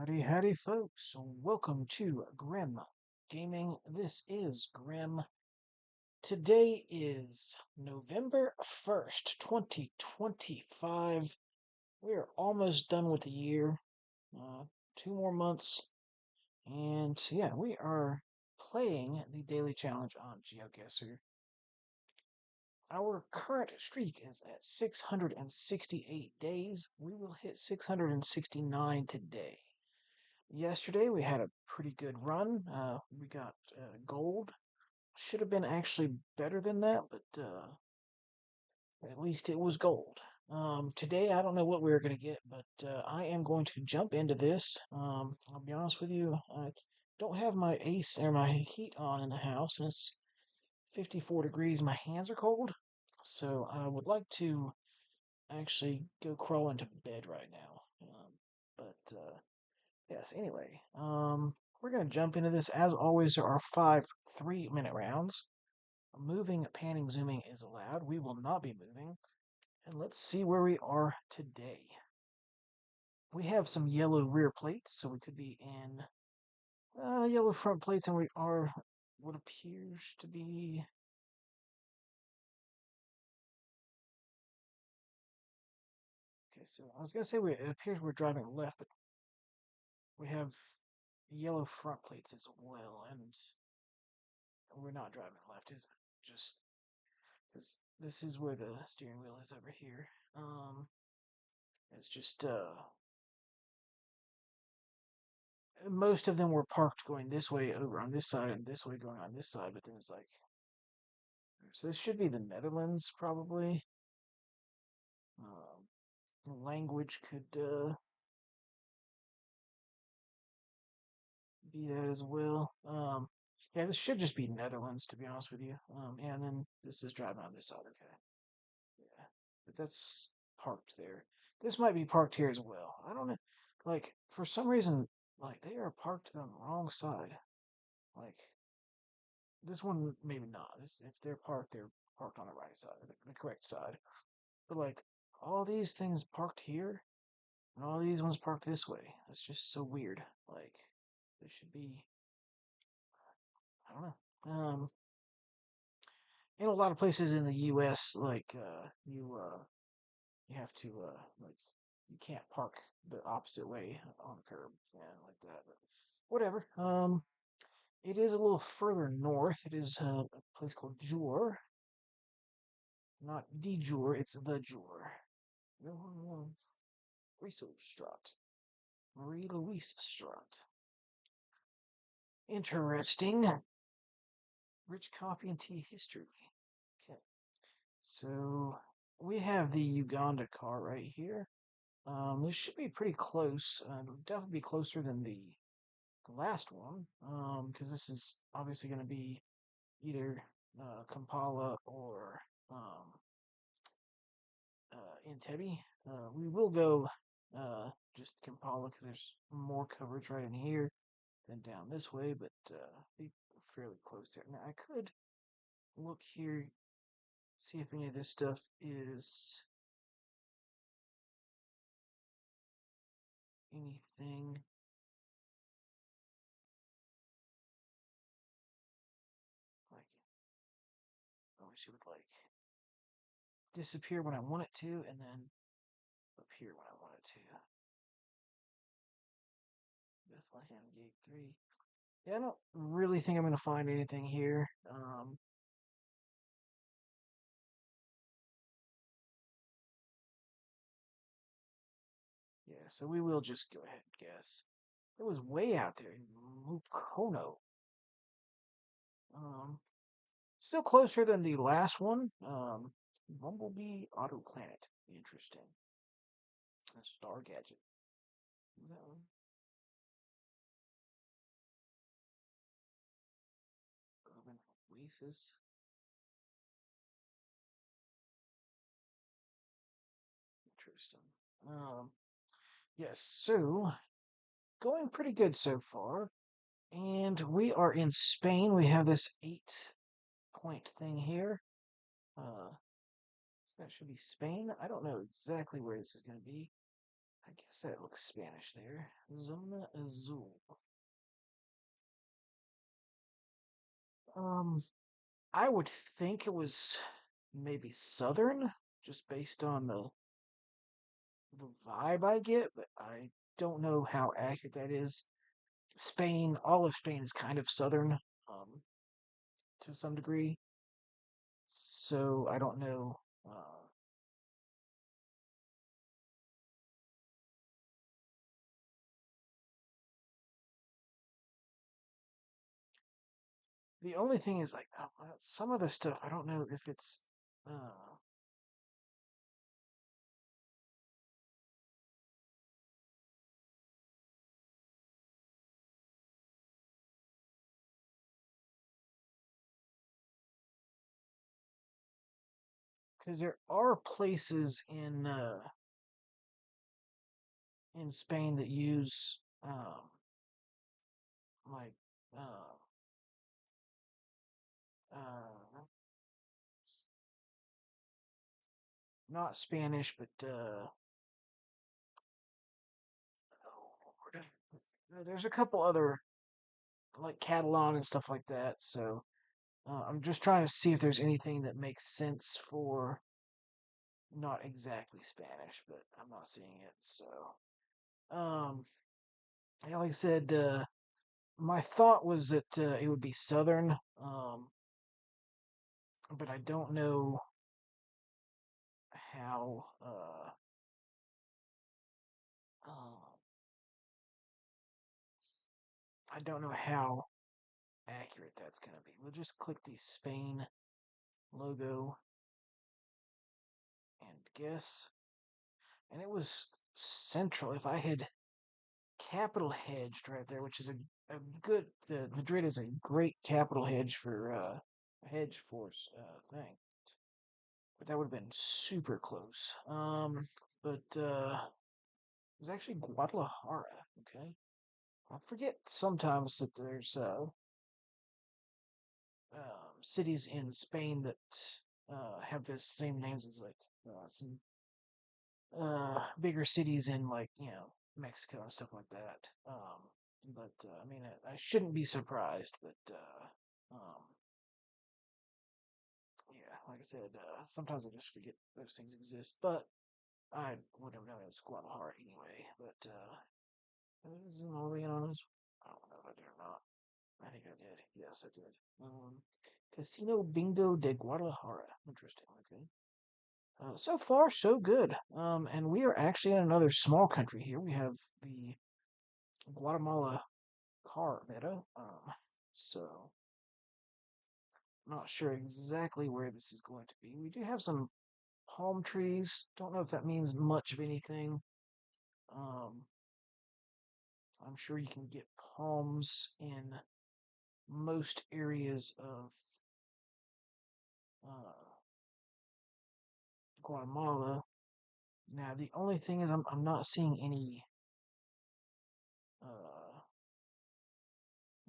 Howdy, howdy, folks. Welcome to Grim Gaming. This is Grim. Today is November 1st, 2025. We're almost done with the year. 2 more months. And yeah, we are playing the daily challenge on GeoGuessr. Our current streak is at 668 days. We will hit 669 today. Yesterday we had a pretty good run. We got gold. Should have been actually better than that, but at least it was gold. Today I don't know what we're going to get, but I am going to jump into this. I'll be honest with you, I don't have my AC or my heat on in the house, and it's 54 degrees. My hands are cold, so I would like to actually go crawl into bed right now. But yes, anyway, we're going to jump into this. As always, there are 5 3-minute rounds. Moving, panning, zooming is allowed. We will not be moving. And let's see where we are today. We have some yellow rear plates, so we could be in yellow front plates, and we are what appears to be. Okay, so I was going to say it appears we're driving left, but we have yellow front plates as well, and we're not driving left. It's just because this is where the steering wheel is over here. It's just most of them were parked going this way over on this side and this way going on this side, but then it's like, so this should be the Netherlands probably. Language could be that as well. Yeah, this should just be Netherlands, to be honest with you. And then this is driving on this side, okay. Yeah, but that's parked there. This might be parked here as well. I don't know. Like, for some reason, like, they are parked on the wrong side. Like, this one, maybe not. If they're parked on the right side, the correct side. But, like, all these things parked here, and all these ones parked this way. That's just so weird. Like, they should be, I don't know. In a lot of places in the U.S., like, you have to like you can't park the opposite way on the curb, yeah, like that. But whatever. It is a little further north. It is a place called Jor, not De Jor. It's the Jor. Rieselstraat. Marie Louise Straat. Interesting. Rich coffee and tea history. Okay, so we have the Uganda car right here. This should be pretty close. It'll definitely be closer than the last one, because this is obviously going to be either Kampala or Entebbe. We will go just Kampala because there's more coverage right in here than down this way, but be fairly close there. Now I could look here, see if any of this stuff is anything. Like, I wish it would like disappear when I want it to, and then appear when I want it to. Bethlehem Gate 3. Yeah, I don't really think I'm going to find anything here. Yeah, so we will just go ahead and guess. It was way out there in Mukono. Um, Still closer than the last one. Bumblebee Auto Planet. Interesting. A Star Gadget. Is that one? Urban Oasis. Interesting. Yes, so going pretty good so far. And we are in Spain. We have this 8-point thing here. So that should be Spain. I don't know exactly where this is going to be. I guess that looks Spanish there. Zona Azul. Um, I would think it was maybe southern, just based on the vibe I get, but I don't know how accurate that is. Spain, all of Spain is kind of southern, to some degree, so I don't know. The only thing is like some of the stuff I don't know if it's because there are places in Spain that use like uh, uh, not Spanish, but oh, there's a couple other like Catalan and stuff like that. So I'm just trying to see if there's anything that makes sense for not exactly Spanish, but I'm not seeing it. So yeah, like I said, my thought was that it would be southern, but I don't know how. Uh, I don't know how accurate that's going to be. We'll just click the Spain logo and guess. And it was central. If I had capital hedged right there, which is a good, the Madrid is a great capital hedge for hedge force thing. But that would have been super close. But it was actually Guadalajara. Okay, I forget sometimes that there's cities in Spain that have the same names as like some bigger cities in like Mexico and stuff like that. But I mean, I shouldn't be surprised. But yeah, like I said, sometimes I just forget those things exist. But I would have known it was Guadalajara anyway. But zoom all the way in on this. I don't know if I did or not. I think I did. Yes, I did. Casino Bingo de Guadalajara. Interesting. Okay. So far, so good. And we are actually in another small country here. We have the Guatemala car meta. So not sure exactly where this is going to be. We do have some palm trees. Don't know if that means much of anything. Um, I'm sure you can get palms in most areas of uh, Guatemala. Now, the only thing is, I'm not seeing any. I'm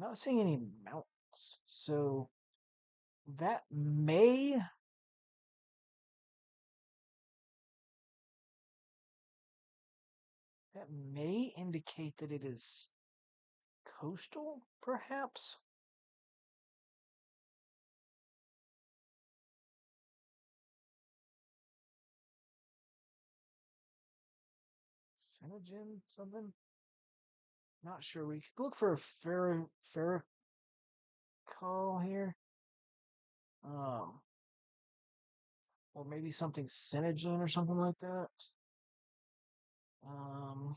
not seeing any mountains. So that may that may indicate that it is coastal, perhaps. Synogen something. Not sure. We could look for a ferrocall here. Um, or maybe something Synogen or something like that. Um,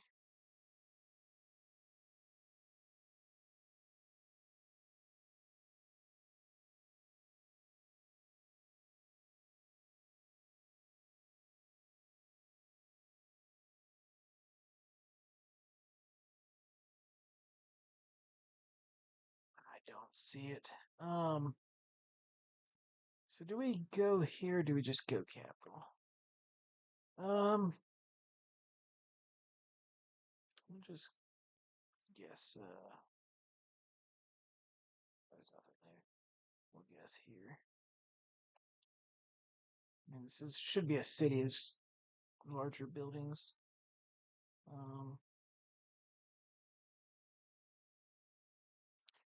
I don't see it. So do we go here? Or do we just go capital? Um, we'll just guess. There's nothing there. We'll guess here. And this should be a city. Is larger buildings. Um,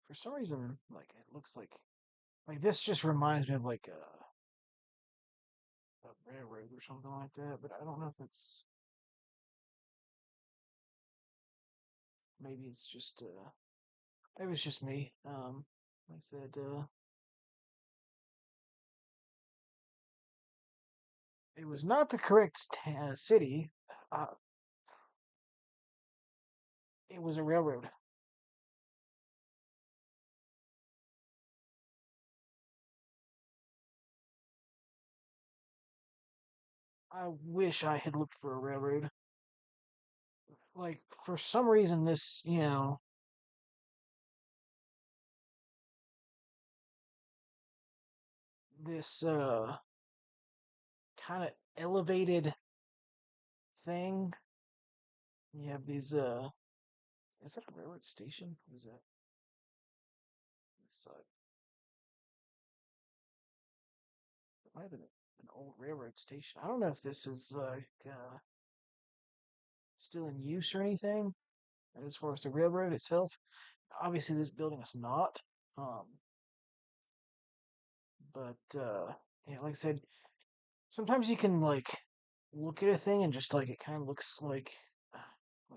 for some reason, like it looks like this just reminds me of like a railroad or something like that. But I don't know if it's maybe it's just maybe it's just me. Like I said, it was not the correct city. Uh, it was a railroad. I wish I had looked for a railroad. Like for some reason, this kind of elevated thing. You have these is that a railroad station? What is that? This it might have been an old railroad station. I don't know if this is like still in use or anything. As far as the railroad itself, obviously this building is not. Um, but yeah, like I said, sometimes you can like look at a thing and just like it kind of looks like a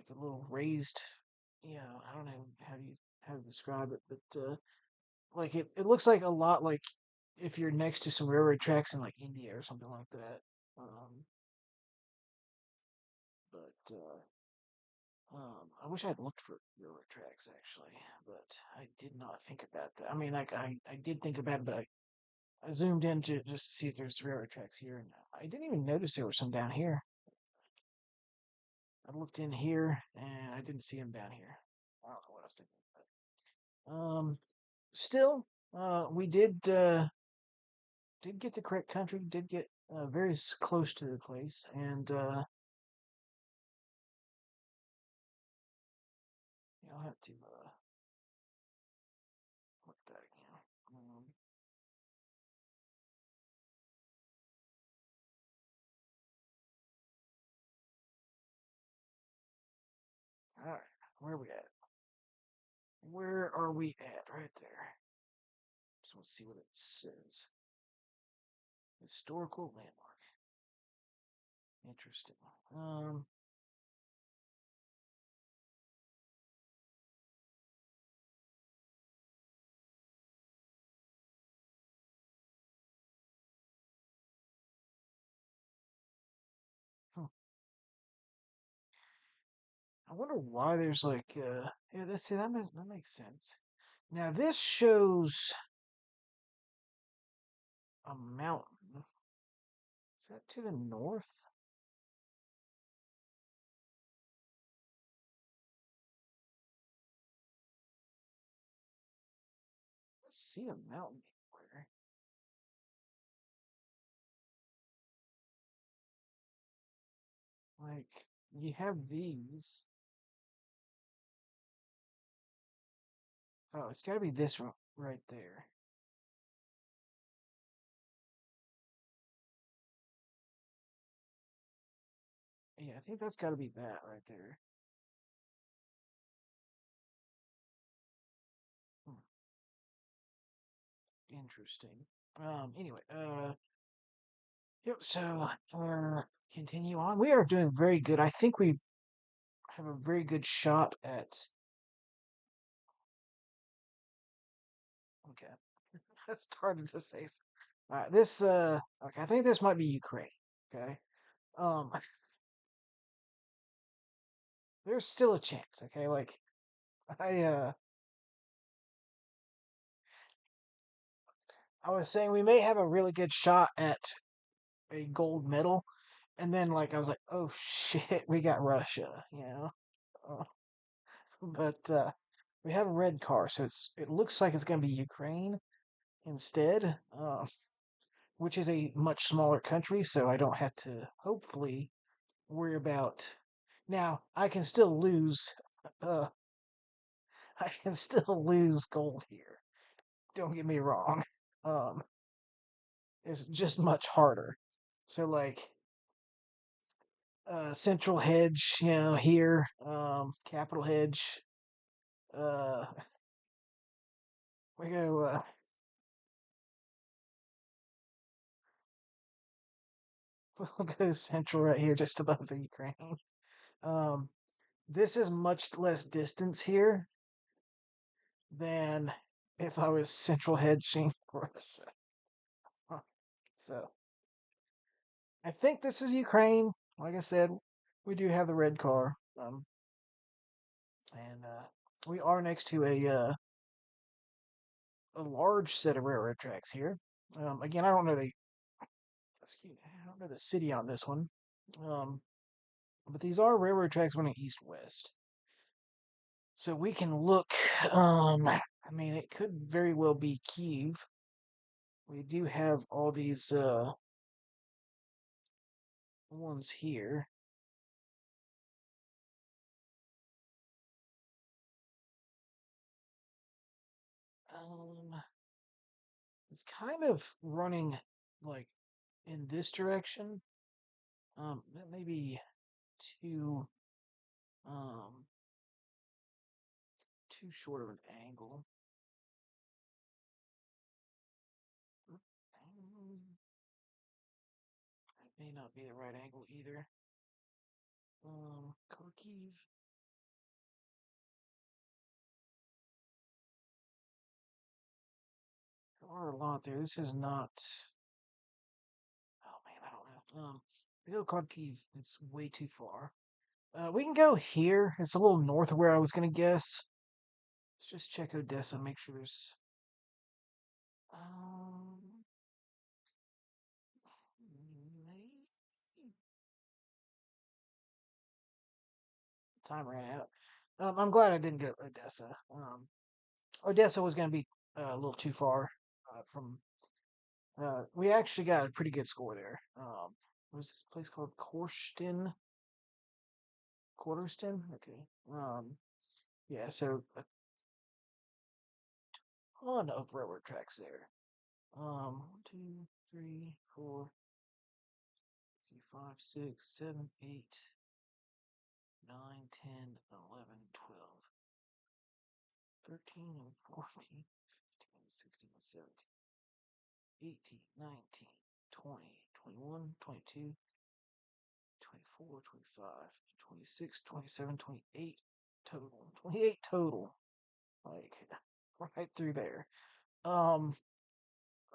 little raised. I don't know how to describe it, but like it looks like a lot like if you're next to some railroad tracks in like India or something like that. Um, but I wish I'd looked for railroad tracks actually, but I did not think about that. I mean, like I did think about it, but I zoomed in to just to see if there's railroad tracks here, and I didn't even notice there were some down here. I looked in here and I didn't see them down here. I don't know what I was thinking. Still, we did get the correct country, did get very close to the place, and I'll have to look at that again. All right, where are we at? Where are we at? Right there. Just want to see what it says. Historical landmark. Interesting. Um, hmm. I wonder why there's like yeah. Let's see. That makes sense. Now this shows a mountain. Is that to the north? I don't see a mountain anywhere. Like you have these. Oh, it's got to be this one right there. Yeah, I think that's got to be that right there. Hmm, interesting. Anyway, yep. So, continue on. We are doing very good. I think we have a very good shot at. Okay, I started to say. All right, this. Okay, I think this might be Ukraine. Okay. Um, there's still a chance. Okay, like I I was saying we may have a really good shot at a gold medal, and then like I was like, oh shit, we got Russia. Uh, but we have a red car, so it looks like it's gonna be Ukraine instead, which is a much smaller country, so I don't have to hopefully worry about. Now I can still lose. Uh, I can still lose gold here. Don't get me wrong. Um, it's just much harder. So like Central Hedge, here, Capital Hedge. Uh, we go, we'll go central right here, just above the Ukraine. Um, this is much less distance here than if I was central hedging Russia. So I think this is Ukraine. Like I said, we do have the red car, and we are next to a large set of railroad tracks here. Again, I don't know the city on this one, um, but these are railroad tracks running east-west. So we can look. I mean, it could very well be Kiev. We do have all these ones here. Um, it's kind of running like in this direction. That may be too um too short of an angle. That may not be the right angle either. Kharkiv. There are a lot there. This is not. Oh man, I don't know. We go Kharkiv. It's way too far. We can go here. It's a little north of where I was gonna guess. Let's just check Odessa. Make sure there's. Um, time ran out. I'm glad I didn't go Odessa. Odessa was going to be a little too far from. We actually got a pretty good score there. What was this place called? Quarterston. Okay. Yeah. So a ton of railroad tracks there. One, two, three, four. Let's see, 5, 6, 7, 8, 9, 10, 11, 12, 13, 14, 15, 16, 17. 18, 19, 20, 21, 22, 24, 25, 26, 27, 28 total. 28 total. Like right through there. Um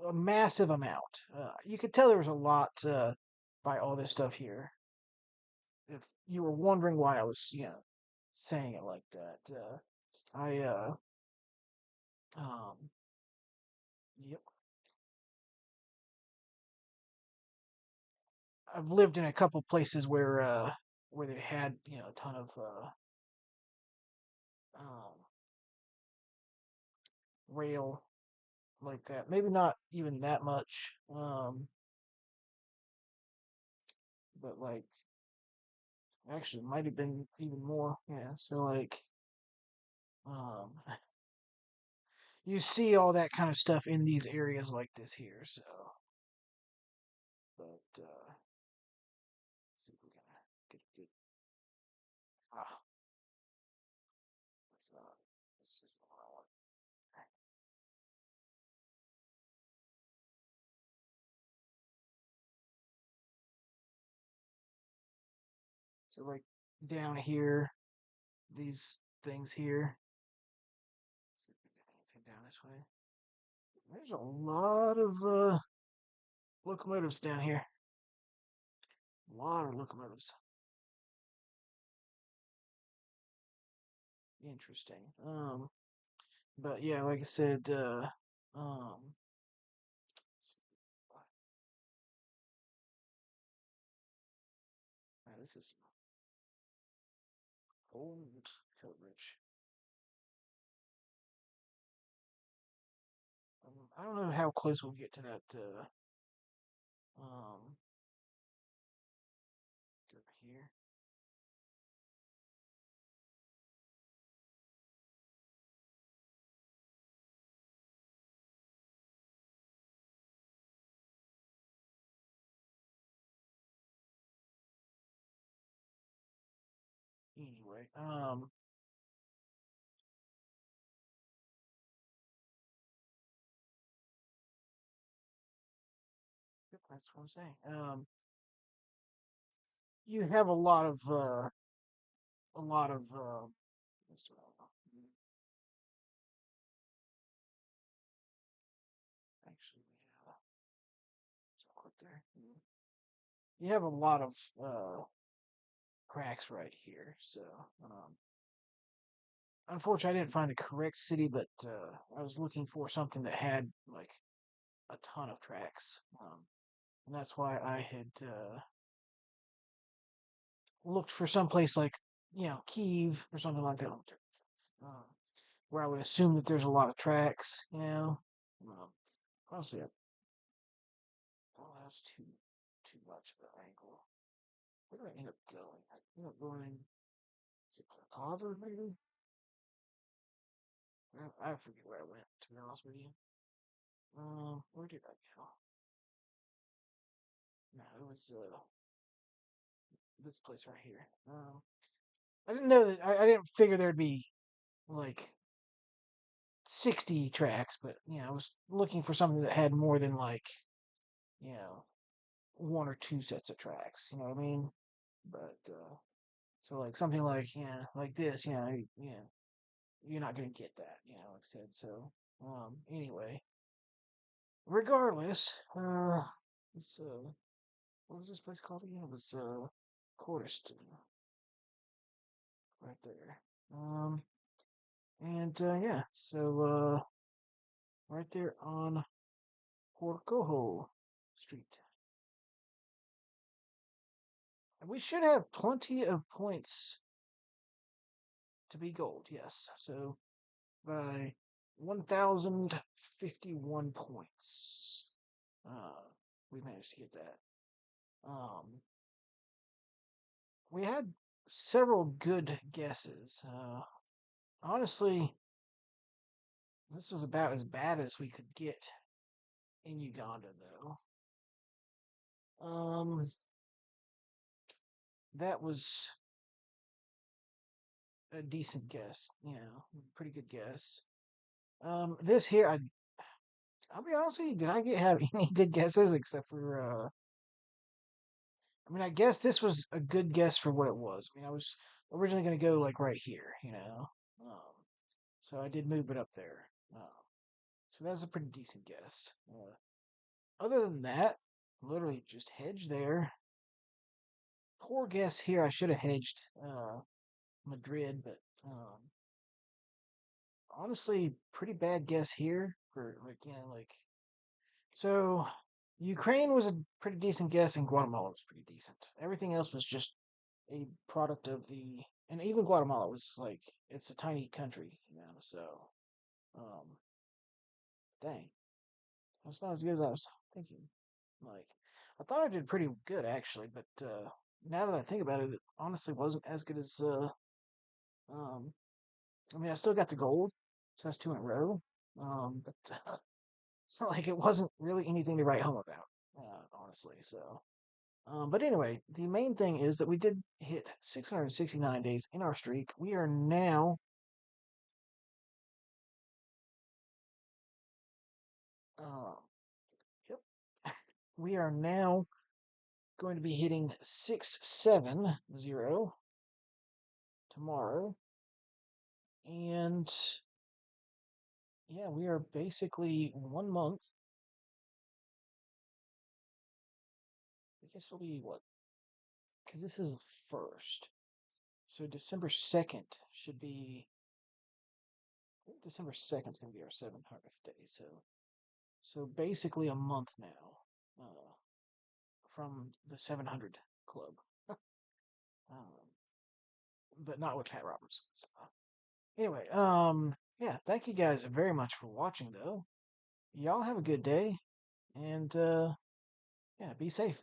a massive amount. You could tell there was a lot by all this stuff here. If you were wondering why I was, saying it like that. I um yep. I've lived in a couple places where they had, a ton of um rail like that. Maybe not even that much. But like actually might have been even more. Yeah. So like um you see all that kind of stuff in these areas like this here. So but see if we can get a good ah that's not this is what I want. So like down here, these things here. See if we get anything down this way. There's a lot of locomotives down here. A lot of locomotives. Interesting. But yeah, like I said, um, man, this is old coverage. I don't know how close we'll get to that. Um, over here. Anyway, yep, that's what I'm saying. You have a lot of what's the word? Actually, we have so click there. You have a lot of cracks right here. So, unfortunately, I didn't find the correct city, but I was looking for something that had like a ton of tracks, and that's why I had looked for some place like Kiev or something like that, where I would assume that there's a lot of tracks. Um, honestly, oh, that's too much of an angle. Where do I end up going? I end up going. Is it Harvard, maybe? I forget where I went, to be honest with you. Where did I go? No, it was this place right here. I didn't know that. I didn't figure there'd be like 60 tracks, but I was looking for something that had more than like you know one or two sets of tracks. You know what I mean? But so like something like like this. You're not gonna get that. Like I said. So anyway, regardless, it's what was this place called again? It was Cordiston, right there. And yeah, so right there on Porcojo Street. And we should have plenty of points to be gold, yes. So by 1,051 points, uh, we managed to get that. Um, we had several good guesses. Honestly, this was about as bad as we could get in Uganda, though. That was a decent guess, pretty good guess. This here, I'll be honest with you, did I have any good guesses except for I mean, I guess this was a good guess for what it was. I mean, I was originally going to go like right here. So I did move it up there. So that's a pretty decent guess. Other than that, literally just hedge there. Poor guess here. I should have hedged Madrid, but honestly, pretty bad guess here for like. So Ukraine was a pretty decent guess, and Guatemala was pretty decent. Everything else was just a product of and even Guatemala was like it's a tiny country. So, um, dang, that's not as good as I was thinking. Like, I thought I did pretty good actually, but now that I think about it, it honestly wasn't as good as um. I mean, I still got the gold, so that's two in a row. But like it wasn't really anything to write home about, honestly. So, but anyway, the main thing is that we did hit 669 days in our streak. We are now, uh, yep, we are now going to be hitting 670 tomorrow, and yeah, we are basically 1 month. I guess it'll be what? Because this is the first, so December 2nd should be. I think December 2nd is going to be our 700th day. So basically a month now from the 700 club, um, but not with Pat Roberts. So, anyway, yeah, thank you guys very much for watching, though. Y'all have a good day, and yeah, be safe.